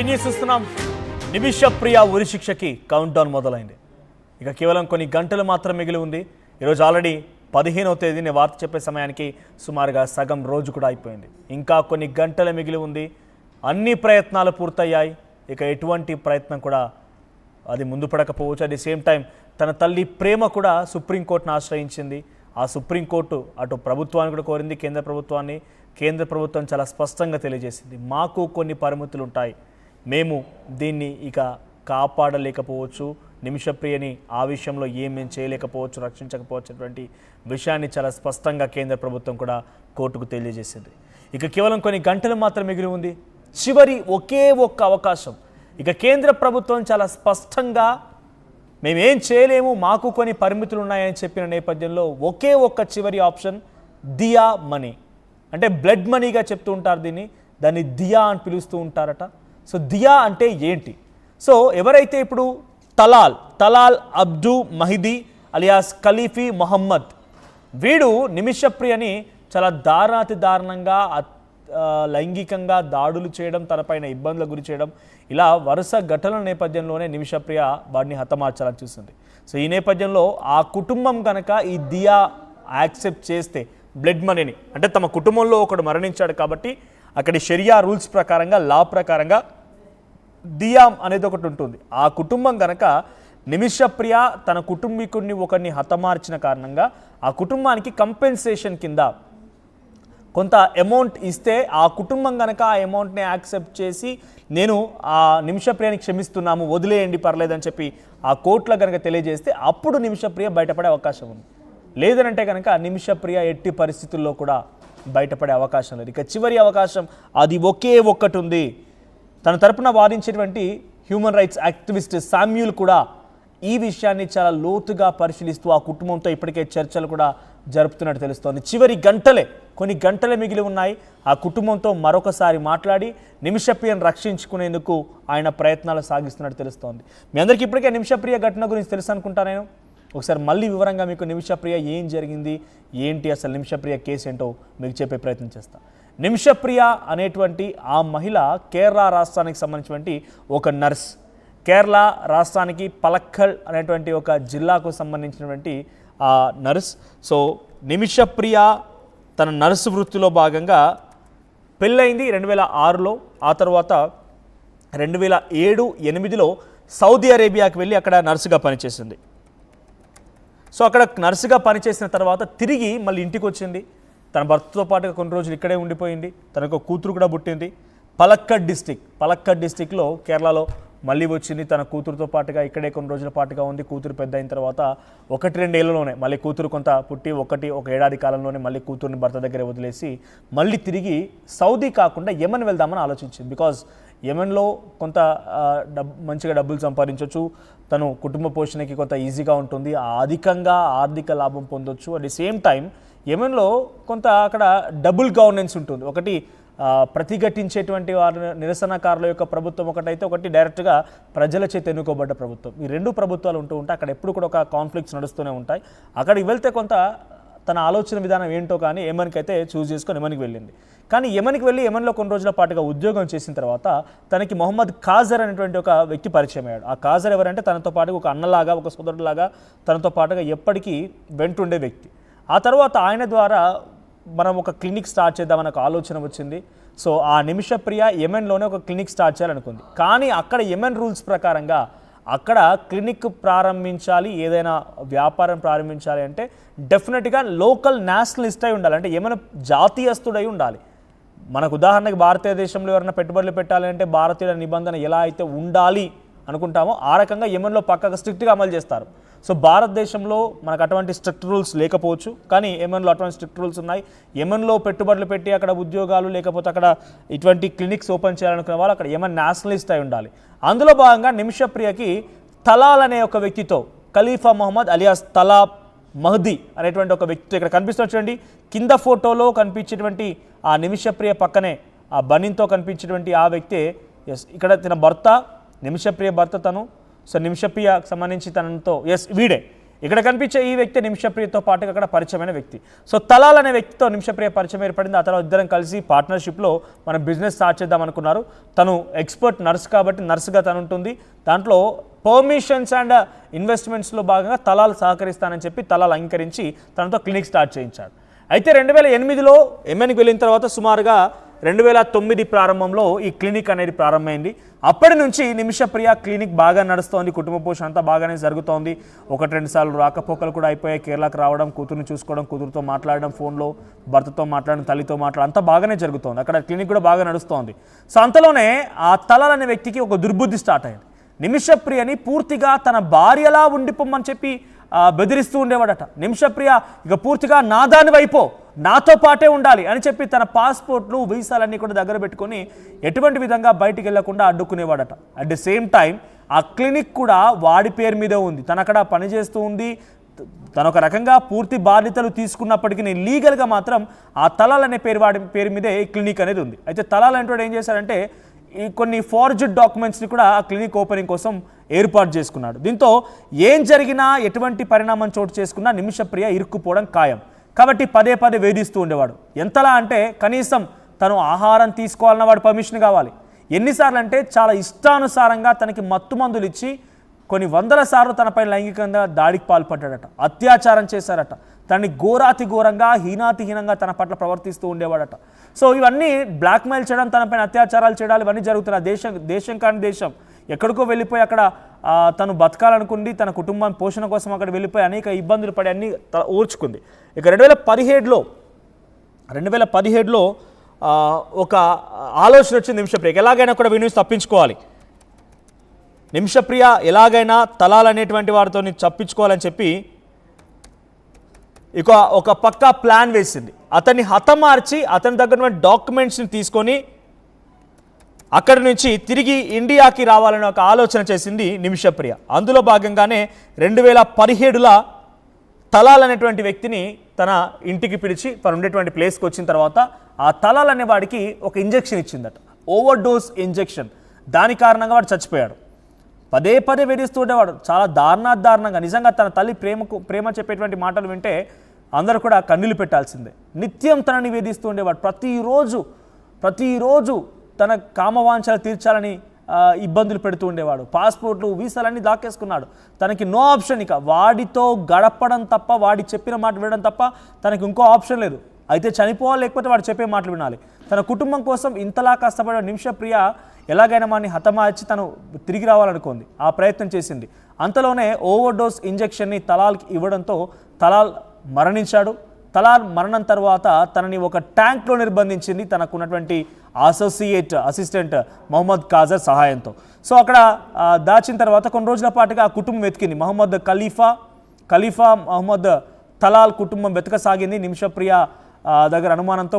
News చూస్తున్నాం. నిమిషప్రియ ఉరి శిక్షకి count down మొదలైంది. ఇక కేవలం కొన్ని గంటలు మాత్రం మిగిలి ఉంది. ఈరోజు ఆల్రెడీ 15వ తేదీని వార్త చెప్పే సమయానికి సుమారుగా సగం రోజు కూడా అయిపోయింది. ఇంకా కొన్ని గంటలు మిగిలి ఉంది. అన్ని ప్రయత్నాలు పూర్తయ్యాయి. ఇక ఎటువంటి ప్రయత్నం కూడా అది ముందు పడకపోవచ్చు. అట్ ది సేమ్ టైం తన తల్లి ప్రేమ కూడా సుప్రీంకోర్టును ఆశ్రయించింది. ఆ సుప్రీంకోర్టు అటు ప్రభుత్వాన్ని కూడా కోరింది, కేంద్ర ప్రభుత్వాన్ని. కేంద్ర ప్రభుత్వం చాలా స్పష్టంగా తెలియజేసింది, మాకు కొన్ని పరిమితులు ఉంటాయి, మేము దీన్ని ఇక కాపాడలేకపోవచ్చు, నిమిషప్రియని ఆ విషయంలో ఏమేం చేయలేకపోవచ్చు, రక్షించకపోవచ్చు అటువంటి విషయాన్ని చాలా స్పష్టంగా కేంద్ర ప్రభుత్వం కూడా కోర్టుకు తెలియజేసింది. ఇక కేవలం కొన్ని గంటలు మాత్రం మిగిలి ఉంది. చివరి ఒకే ఒక్క అవకాశం. ఇక కేంద్ర ప్రభుత్వం చాలా స్పష్టంగా మేమేం చేయలేము, మాకు కొన్ని పరిమితులు ఉన్నాయని చెప్పిన నేపథ్యంలో ఒకే ఒక్క చివరి ఆప్షన్ దియా మనీ. అంటే బ్లడ్ మనీగా చెప్తూ ఉంటారు దీన్ని, దాన్ని దియా అని పిలుస్తూ ఉంటారట. సో దియా అంటే ఏంటి? సో ఎవరైతే ఇప్పుడు తలాల్ అబ్దు మహిదీ అలియాస్ ఖలీఫీ మొహమ్మద్, వీడు నిమిషప్రియని చాలా దారుణంగా లైంగికంగా దాడులు చేయడం, తనపైన ఇబ్బందులకు గురి చేయడం, ఇలా వరుస ఘటనల నేపథ్యంలోనే నిమిషప్రియ వాడిని హతమార్చాలని చూస్తుంది. సో ఈ నేపథ్యంలో ఆ కుటుంబం కనుక ఈ దియా యాక్సెప్ట్ చేస్తే బ్లడ్ మనీని, అంటే తమ కుటుంబంలో ఒకడు మరణించాడు కాబట్టి అక్కడి షరియా రూల్స్ ప్రకారంగా, లా ప్రకారంగా దియా అనేది ఒకటి ఉంటుంది. ఆ కుటుంబం కనుక నిమిషప్రియ తన కుటుంబీకుడిని ఒకరిని హతమార్చిన కారణంగా ఆ కుటుంబానికి కంపెన్సేషన్ కింద కొంత అమౌంట్ ఇస్తే, ఆ కుటుంబం కనుక ఆ అమౌంట్ని యాక్సెప్ట్ చేసి నేను ఆ నిమిషప్రియని క్షమిస్తున్నాము, వదిలేయండి పర్లేదని చెప్పి ఆ కోర్టులో కనుక తెలియజేస్తే అప్పుడు నిమిషప్రియ బయటపడే అవకాశం ఉంది. లేదనంటే కనుక నిమిషప్రియ ఎట్టి పరిస్థితుల్లో కూడా బయటపడే అవకాశం లేదు. ఇక చివరి అవకాశం అది ఒకే ఒక్కటి ఉంది. తన తరపున వాదించేటువంటి హ్యూమన్ రైట్స్ యాక్టివిస్ట్ శామ్యూల్ కూడా ఈ విషయాన్ని చాలా లోతుగా పరిశీలిస్తూ ఆ కుటుంబంతో ఇప్పటికే చర్చలు కూడా జరుపుతున్నట్టు తెలుస్తోంది. చివరి కొన్ని గంటలే మిగిలి ఉన్నాయి. ఆ కుటుంబంతో మరొకసారి మాట్లాడి నిమిషప్రియను రక్షించుకునేందుకు ఆయన ప్రయత్నాలు సాగిస్తున్నట్టు తెలుస్తోంది. మీ అందరికీ ఇప్పటికే నిమిషప్రియ ఘటన గురించి తెలుసు అనుకుంటా. నేను ఒకసారి మళ్ళీ వివరంగా మీకు నిమిషప్రియ ఏం జరిగింది, ఏంటి అసలు నిమిషప్రియ కేసు ఏంటో మీకు చెప్పే ప్రయత్నం చేస్తాను. నిమిషప్రియ అనేటువంటి ఆ మహిళ కేరళ రాష్ట్రానికి సంబంధించినటువంటి ఒక నర్స్. కేరళ రాష్ట్రానికి పలక్కల్ అనేటువంటి ఒక జిల్లాకు సంబంధించినటువంటి ఆ నర్స్. సో నిమిషప్రియ తన నర్సు వృత్తిలో భాగంగా పెళ్ళైంది 2006లో. ఆ తర్వాత 2007-8లో సౌదీ అరేబియాకి వెళ్ళి అక్కడ నర్సుగా పనిచేసింది. సో అక్కడ నర్సుగా పనిచేసిన తర్వాత తిరిగి మళ్ళీ ఇంటికి వచ్చింది. తన భర్తతో పాటుగా కొన్ని రోజులు ఇక్కడే ఉండిపోయింది. తనకు కూతురు కూడా పుట్టింది. పలక్కడ్ డిస్టిక్లో కేరళలో మళ్ళీ వచ్చింది. తన కూతురుతో పాటుగా ఇక్కడే కొన్ని రోజుల పాటుగా ఉంది. కూతురు పెద్ద అయిన తర్వాత 1-2 ఏళ్లలోనే మళ్ళీ కూతురు కొంత పుట్టి ఒక ఏడాది కాలంలోనే మళ్ళీ కూతురుని భర్త దగ్గర వదిలేసి మళ్ళీ తిరిగి సౌదీ కాకుండా యెమెన్ వెళ్దామని ఆలోచించింది. బికాజ్ యెమెన్లో కొంత మంచిగా డబ్బులు సంపాదించవచ్చు, తను కుటుంబ పోషణకి కొంత ఈజీగా ఉంటుంది, ఆర్థికంగా ఆర్థిక లాభం పొందొచ్చు. అట్ ది సేమ్ టైం యెమెన్లో కొంత అక్కడ డబుల్ గవర్నెన్స్ ఉంటుంది. ఒకటి ప్రతిఘటించేటువంటి వారి నిరసనకారుల యొక్క ప్రభుత్వం ఒకటైతే, ఒకటి డైరెక్ట్గా ప్రజల చేత ఎన్నుకోబడ్డ ప్రభుత్వం. ఈ రెండు ప్రభుత్వాలు ఉంటూ ఉంటాయి. అక్కడ ఎప్పుడు కూడా ఒక కాన్ఫ్లిక్ట్స్ నడుస్తూనే ఉంటాయి. అక్కడికి వెళ్తే కొంత తన ఆలోచన విధానం ఏంటో కానీ యెమెన్కి అయితే చూస్ చేసుకొని యెమెన్కి వెళ్ళింది. కానీ యెమెన్కి వెళ్ళి యెమెన్లో కొన్ని రోజుల పాటుగా ఉద్యోగం చేసిన తర్వాత తనకి మొహమ్మద్ కాజర్ అనేటువంటి ఒక వ్యక్తి పరిచయం అయ్యాడు. ఆ కాజర్ ఎవరంటే తనతో పాటుగా ఒక అన్నలాగా, ఒక సోదరులాగా తనతో పాటుగా ఎప్పటికీ వెంటుండే వ్యక్తి. ఆ తర్వాత ఆయన ద్వారా మనం ఒక క్లినిక్ స్టార్ట్ చేద్దామని ఒక ఆలోచన వచ్చింది. సో ఆ నిమిషప్రియ యెమెన్లోనే ఒక క్లినిక్ స్టార్ట్ చేయాలనుకుంది. కానీ అక్కడ యెమెన్ రూల్స్ ప్రకారంగా అక్కడ క్లినిక్ ప్రారంభించాలి, ఏదైనా వ్యాపారం ప్రారంభించాలి అంటే డెఫినెట్గా లోకల్ నేషనలిస్ట్ అయి ఉండాలి, అంటే యెమెన్ జాతీయస్తుడై ఉండాలి. మనకు ఉదాహరణకి భారతదేశంలో ఎవరైనా పెట్టుబడులు పెట్టాలి అంటే భారతీయుల నిబంధన ఎలా అయితే ఉండాలి అనుకుంటామో ఆ రకంగా యెమెన్లో పక్కగా స్ట్రిక్ట్గా అమలు చేస్తారు. సో భారతదేశంలో మనకు అటువంటి స్ట్రిక్ట్ రూల్స్ లేకపోవచ్చు, కానీ యెమెన్లో అటువంటి స్ట్రిక్ట్ రూల్స్ ఉన్నాయి. యెమెన్లో పెట్టుబడులు పెట్టి అక్కడ ఉద్యోగాలు లేకపోతే అక్కడ ఇటువంటి క్లినిక్స్ ఓపెన్ చేయాలనుకునే వాళ్ళు అక్కడ యెమెన్ నేషనలిస్ట్ అయి ఉండాలి. అందులో భాగంగా నిమిషప్రియకి తలాల్ అనే ఒక వ్యక్తితో, ఖలీఫా మొహమ్మద్ అలియాస్ తలా మహదీ అనేటువంటి ఒక వ్యక్తితో, ఇక్కడ కనిపిస్తున్న చూడండి కింద ఫోటోలో కనిపించేటువంటి ఆ నిమిషప్రియ పక్కనే ఆ బనీన్తో కనిపించేటువంటి ఆ వ్యక్తే ఇక్కడ తన భర్త, నిమిషప్రియ భర్త తను. సో నిమిషప్రియకు సంబంధించి తనతో వీడే ఇక్కడ కనిపించే ఈ వ్యక్తి నిమిషప్రియతో పాటుగా అక్కడ పరిచయమైన వ్యక్తి. సో తలాల్ అనే వ్యక్తితో నిమిషప్రియ పరిచయం ఏర్పడింది. ఆ తర్వాత ఇద్దరం కలిసి పార్ట్నర్షిప్లో మనం బిజినెస్ స్టార్ట్ చేద్దాం అనుకున్నారు. తను ఎక్స్పర్ట్ నర్స్ కాబట్టి నర్స్గా తను ఉంటుంది. దాంట్లో పర్మిషన్స్ అండ్ ఇన్వెస్ట్మెంట్స్లో భాగంగా తలాల్ సహకరిస్తానని చెప్పి తలాల్ అంగీకరించి తనతో క్లినిక్ స్టార్ట్ చేయించాడు. అయితే 2008లో ఎంఎన్కి వెళ్ళిన తర్వాత సుమారుగా 2009 ప్రారంభంలో ఈ క్లినిక్ అనేది ప్రారంభమైంది. అప్పటి నుంచి నిమిషప్రియ క్లినిక్ బాగా నడుస్తోంది. కుటుంబ పోషణ అంతా బాగానే జరుగుతోంది. 1-2 సార్లు రాకపోకలు కూడా అయిపోయాయి. కేరళకు రావడం, కూతురుని చూసుకోవడం, కూతురుతో మాట్లాడడం, ఫోన్లో భర్తతో మాట్లాడడం, తల్లితో మాట్లాడడం అంతా బాగానే జరుగుతోంది. అక్కడ క్లినిక్ కూడా బాగా నడుస్తోంది. సో అంతలోనే ఆ తలాల్ అనే వ్యక్తికి ఒక దుర్బుద్ధి స్టార్ట్ అయింది. నిమిషప్రియని పూర్తిగా తన భార్యలా ఉండిపోమ్మని చెప్పి బెదిరిస్తూ ఉండేవాడట. నిమిషప్రియ ఇక పూర్తిగా నా దాని వైపో, నాతో పాటే ఉండాలి అని చెప్పి తన పాస్పోర్ట్లు వీసాలన్నీ కూడా దగ్గర పెట్టుకొని ఎటువంటి విధంగా బయటికి వెళ్లకుండా అడ్డుకునేవాడట. అట్ ది సేమ్ టైం ఆ క్లినిక్ కూడా వాడి పేరు మీదే ఉంది. తను అక్కడ పనిచేస్తూ ఉంది. తను ఒక రకంగా పూర్తి బాధ్యతలు తీసుకున్నప్పటికీ లీగల్గా మాత్రం ఆ తలాల్ అనే వాడి పేరు మీదే క్లినిక్ అనేది ఉంది. అయితే తలాల్ అంటే ఏం చేశారంటే ఈ కొన్ని ఫార్జ్డ్ డాక్యుమెంట్స్ని కూడా ఆ క్లినిక్ ఓపెనింగ్ కోసం ఏర్పాటు చేసుకున్నాడు. దీంతో ఏం జరిగినా ఎటువంటి పరిణామం చోటు చేసుకున్నా నిమిషప్రియ ఇరుక్కుపోవడం ఖాయం. కాబట్టి పదే వేధిస్తూ ఉండేవాడు. ఎంతలా అంటే కనీసం తను ఆహారం తీసుకోవాలన్న వాడు పర్మిషన్ కావాలి. ఎన్నిసార్లు అంటే చాలా ఇష్టానుసారంగా తనకి మత్తు మందులు ఇచ్చి కొన్ని 100 సార్లు తనపై లైంగికంగా దాడికి పాల్పడ్డాడట. అత్యాచారం చేశారట. తనని ఘోరంగా హీనాతిహీనంగా తన పట్ల ప్రవర్తిస్తూ ఉండేవాడట. సో ఇవన్నీ బ్లాక్మెయిల్ చేయడం, తనపైన అత్యాచారాలు చేయడాలు ఇవన్నీ జరుగుతున్నాయి. దేశం కాని దేశం ఎక్కడికో వెళ్ళిపోయి అక్కడ తను బతకాలనుకుంది. తన కుటుంబం పోషణ కోసం అక్కడ వెళ్ళిపోయి అనేక ఇబ్బందులు పడి అన్నీ ఊర్చుకుంది. ఇక 2017లో ఒక ఆలోచన వచ్చింది నిమిషప్రియకి. ఎలాగైనా కూడా వీడి నుంచి తప్పించుకోవాలి. నిమిషప్రియ ఎలాగైనా తలాల్ అనేటువంటి వారితో తప్పించుకోవాలని చెప్పి ఇక ఒక పక్కా ప్లాన్ వేసింది. అతన్ని హతమార్చి అతని దగ్గర డాక్యుమెంట్స్ని తీసుకొని అక్కడి నుంచి తిరిగి ఇండియాకి రావాలని ఒక ఆలోచన చేసింది నిమిషప్రియ. అందులో భాగంగానే 2017లో తలాల్ అనేటువంటి వ్యక్తిని తన ఇంటికి పిలిచి తను ఉండేటువంటి ప్లేస్కి వచ్చిన తర్వాత ఆ తలాల్ అనే వాడికి ఒక ఇంజెక్షన్ ఇచ్చిందట. Over dose injection. దాని కారణంగా వాడు చచ్చిపోయాడు. పదే వేధిస్తూ ఉండేవాడు. చాలా దారుణంగా. నిజంగా తన తల్లి ప్రేమ చెప్పేటువంటి మాటలు వింటే అందరూ కూడా కన్నీళ్లు పెట్టాల్సిందే. నిత్యం తనని వేధిస్తూ ఉండేవాడు. ప్రతిరోజు తన కామవాంఛలు తీర్చాలని ఇబ్బందులు పెడుతూ ఉండేవాడు. పాస్పోర్ట్లు వీసాలన్నీ దాకేసుకున్నాడు. తనకి నో ఆప్షన్. ఇక వాడితో గడపడం తప్ప, వాడి చెప్పిన మాట వినడం తప్ప తనకి ఇంకో ఆప్షన్ లేదు. అయితే చనిపోవాలి, లేకపోతే వాడు చెప్పే మాటలు వినాలి. తన కుటుంబం కోసం ఇంతలా కష్టపడిన నిమిషప్రియ ఎలాగైనా వాడిని హతమార్చి తను తిరిగి రావాలనుకుంది. ఆ ప్రయత్నం చేసింది. అంతలోనే ఓవర్ డోస్ ఇంజెక్షన్ని తలాల్కి ఇవ్వడంతో తలాల్ మరణించాడు. తలాల్ మరణం తర్వాత తనని ఒక ట్యాంక్లో నిర్బంధించింది తనకున్నటువంటి అసిస్టెంట్ మొహమ్మద్ కాజర్ సహాయంతో. సో అక్కడ దాచిన తర్వాత కొన్ని రోజుల పాటుగా ఆ కుటుంబం వెతికింది. మహమ్మద్ ఖలీఫా మహమ్మద్ తలాల్ కుటుంబం వెతకసాగింది. నిమిషప్రియ దగ్గర అనుమానంతో